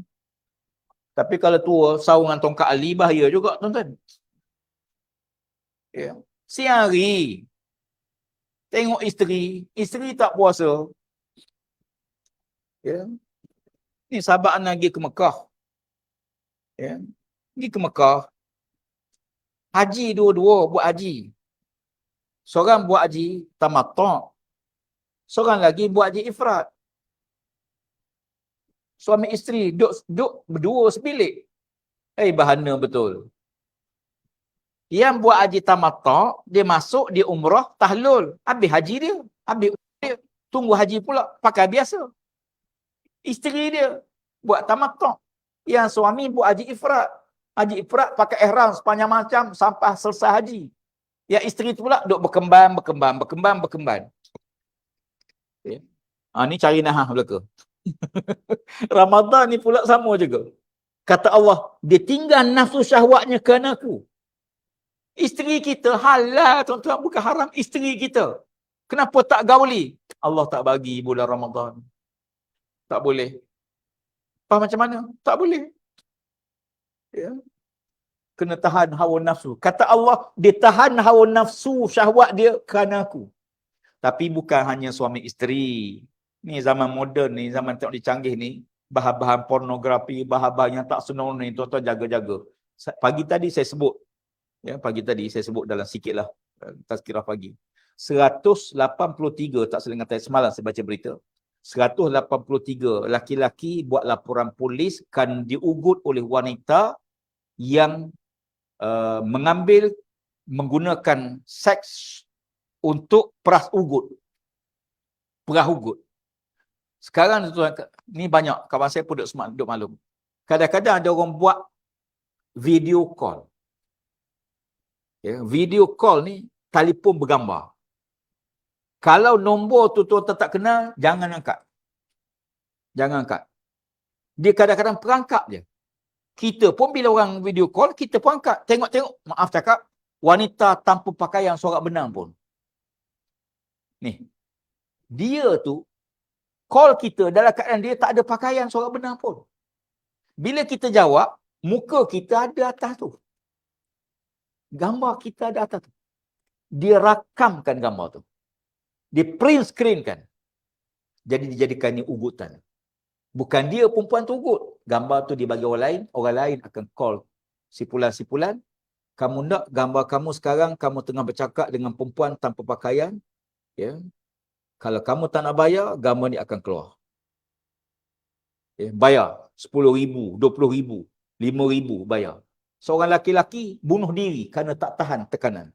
Tapi kalau tua, sarungan tongkat Ali, bahaya juga, tuan-tuan. Ya. Siang hari, tengok isteri tak puasa. Ya. Ni sahabat anak pergi ke Mekah. Ya. Pergi ke Mekah. Haji dua-dua buat haji. Seorang buat haji tamattu'. Seorang lagi buat haji ifrat. Suami isteri duduk berdua sebilik. Bahana betul. Yang buat haji tamattu', dia masuk, dia umrah, tahlul. Habis haji dia. Habis umrah dia. Tunggu haji pula. Pakai biasa. Isteri dia buat tamattu'. Yang suami buat haji ifrat. Haji ifrat pakai ihram sepanjang macam sampai selesai haji. Yang isteri tu pula duk berkembang. Okay. Ni cari nahah belaka. Ramadan ni pula sama juga. Kata Allah, dia tinggal nafsu syahwatnya kerana aku. Isteri kita halal, tuan-tuan, bukan haram. Isteri kita. Kenapa tak gauli? Allah tak bagi bulan Ramadan. Tak boleh. Faham macam mana? Tak boleh. Ya. Kena tahan hawa nafsu. Kata Allah, dia tahan hawa nafsu syahwat dia kerana aku. Tapi bukan hanya suami isteri. Ni zaman moden ni, zaman teknologi canggih ni, bahan-bahan pornografi, bahan-bahan yang tak senonoh ni, tuan-tuan jaga-jaga. Pagi tadi saya sebut dalam sikitlah tazkirah pagi. 183, tak salah ingat semalam saya baca berita. 183 laki-laki buat laporan polis kan diugut oleh wanita yang menggunakan seks untuk perah ugut. Sekarang ni banyak kawan saya pun duduk maklum. Kadang-kadang ada orang buat video call. Ya, video call ni telefon bergambar. Kalau nombor tu tuan tak kenal, jangan angkat. Dia kadang-kadang perangkap je. Kita pun bila orang video call, kita pun angkat. Tengok-tengok, maaf cakap, wanita tanpa pakaian sorak benang pun. Ni. Dia tu, call kita dalam keadaan dia tak ada pakaian sorak benang pun. Bila kita jawab, muka kita ada atas tu. Gambar kita ada atas tu. Dia rakamkan gambar tu. Dia print screen kan. Jadi dijadikannya ugutan. Bukan dia perempuan tu ugut. Gambar tu dibagi orang lain akan call sipulan-sipulan. Kamu nak gambar kamu sekarang, kamu tengah bercakap dengan perempuan tanpa pakaian. Ya. Kalau kamu tak nak bayar, gambar ni akan keluar. Ya. Bayar RM10,000, RM20,000, RM5,000 bayar. Seorang laki-laki bunuh diri kerana tak tahan tekanan.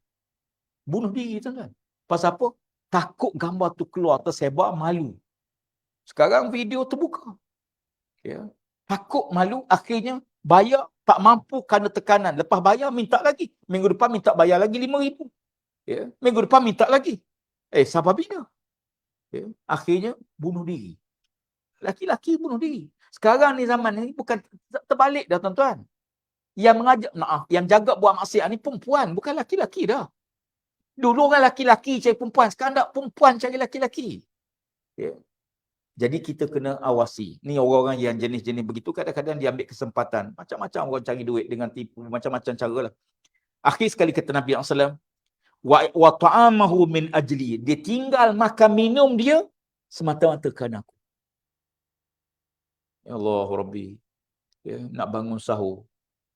Bunuh diri tuan-tuan. Pasal apa? Takut gambar tu keluar, tersebar, malu. Sekarang video terbuka. Ya. Takut malu, akhirnya bayar, tak mampu kerana tekanan. Lepas bayar, minta lagi. Minggu depan minta bayar lagi RM5,000. Ya. Minggu depan minta lagi. Sabar bina. Ya. Akhirnya, bunuh diri. Laki-laki bunuh diri. Sekarang ni zaman ni bukan terbalik dah tuan-tuan. Yang jaga buat maksiat ni perempuan, bukan laki-laki dah. Dulu orang laki-laki cari perempuan, sekarang tak perempuan cari laki-laki. Ya. Jadi kita kena awasi. Ni orang-orang yang jenis-jenis begitu kadang-kadang dia ambil kesempatan. Macam-macam orang cari duit dengan tipu, macam-macam cara lah. Akhir sekali kata Nabi SAW, wa ta'amahu min ajli. Dia tinggal makan minum dia semata-mata kerana aku. Ya Allah Rabbi. Ya, nak bangun sahur.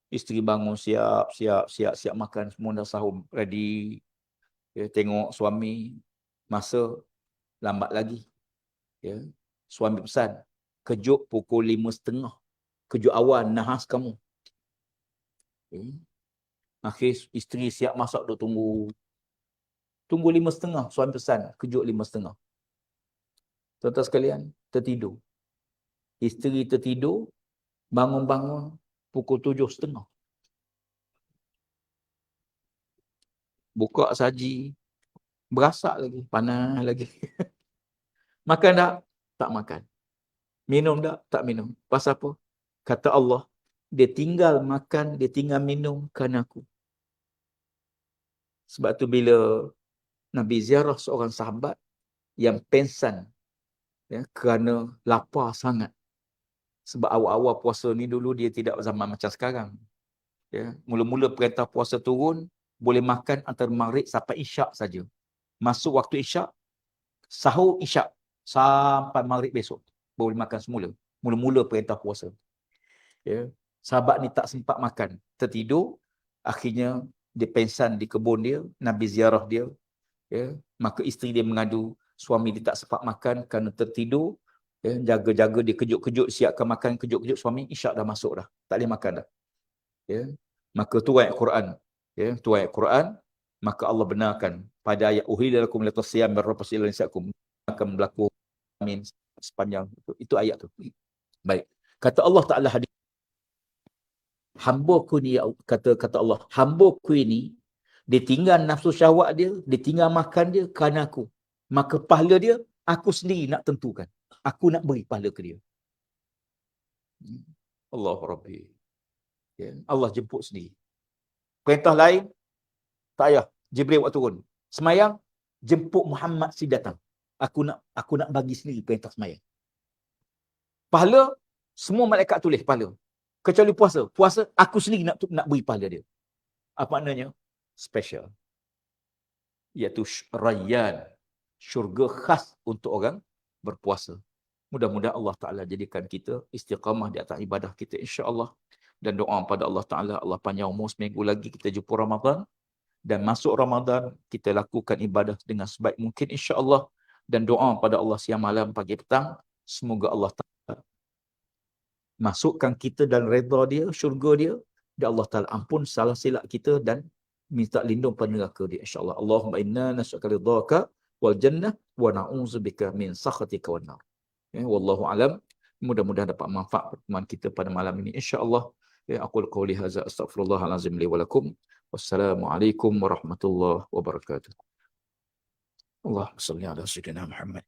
Isteri bangun siap makan, semua dah sahur ready. Ya, tengok suami masa lambat lagi. Ya. Suami pesan, kejut pukul 5.30. Kejut awal, nahas kamu. Okay. Akhir isteri siap masak, duk tunggu. Tunggu 5.30, suami pesan, kejut 5.30. Tuan-tuan sekalian, tertidur. Isteri tertidur, bangun-bangun, pukul 7.30. Buka saji, berasak lagi, panas lagi. Makan tak? Tak makan. Minum tak? Tak minum. Pasal apa? Kata Allah, dia tinggal makan, dia tinggal minum kerana aku. Sebab tu bila Nabi ziarah seorang sahabat yang pengsan, ya, kerana lapar sangat. Sebab awal-awal puasa ni dulu dia tidak zaman macam sekarang. Ya, mula-mula perintah puasa turun, boleh makan antara maghrib sampai isyak saja. Masuk waktu isyak, sahur isyak sampai maghrib besok boleh makan semula. Mula-mula perintah puasa. Ya, sahabat ni tak sempat makan, tertidur, akhirnya dia pengsan di kebun dia, Nabi ziarah dia. Ya, maka isteri dia mengadu suami dia tak sempat makan kerana tertidur. Ya, jaga-jaga dia kejut-kejut siapkan makan, kejut-kejut suami, isyak dah masuk dah, tak boleh makan dah. Ya, maka tu ayat Quran. Ya, tu ayat Quran, maka Allah benarkan pada ayat uhilla lakum litasiyam birrafas ila nisakum, akan berlaku amin sepanjang itu ayat tu. Baik. Kata Allah Taala hadis, hamba-Ku ni, kata Allah, hamba-Ku ini dia tinggal nafsu syahwat dia, dia tinggal makan dia kerana Aku. Maka pahala dia Aku sendiri nak tentukan. Aku nak beri pahala ke dia. Allah Rabbi. Ya, Allah jemput sendiri. Perintah lain tak payah Jibril buat turun. Semayang, jemput Muhammad si datang. Aku nak bagi sendiri perintah semayang. Pahala semua malaikat tulis pahala. Kecuali puasa. Puasa aku sendiri nak beri pahala dia. Apa maknanya? Special. Iaitu Rayyan. Syurga khas untuk orang berpuasa. Mudah-mudahan Allah Ta'ala jadikan kita istiqamah di atas ibadah kita, insya-Allah. Dan doa pada Allah Ta'ala, Allah panjang umur seminggu lagi kita jumpa Ramadan. Dan masuk Ramadan, kita lakukan ibadah dengan sebaik mungkin, insya-Allah. Dan doa pada Allah siang malam pagi petang, semoga Allah Ta'ala masukkan kita dalam redha dia, syurga dia, dan Allah Ta'ala ampun salah silap kita dan minta lindung pada neraka dia, insya-Allah. Allahumma inna nas'aluka ridhaka wal jannah wa na'udzubika min sakhatika wan nar. Ya, wallahu alam. Mudah-mudahan dapat manfaat pertemuan kita pada malam ini, insya-Allah. Ya, aqul qouli hadza astaghfirullahal azim li wa lakum. Wassalamualaikum warahmatullahi wabarakatuh. Allahumma shalli ala sayyidina Muhammad.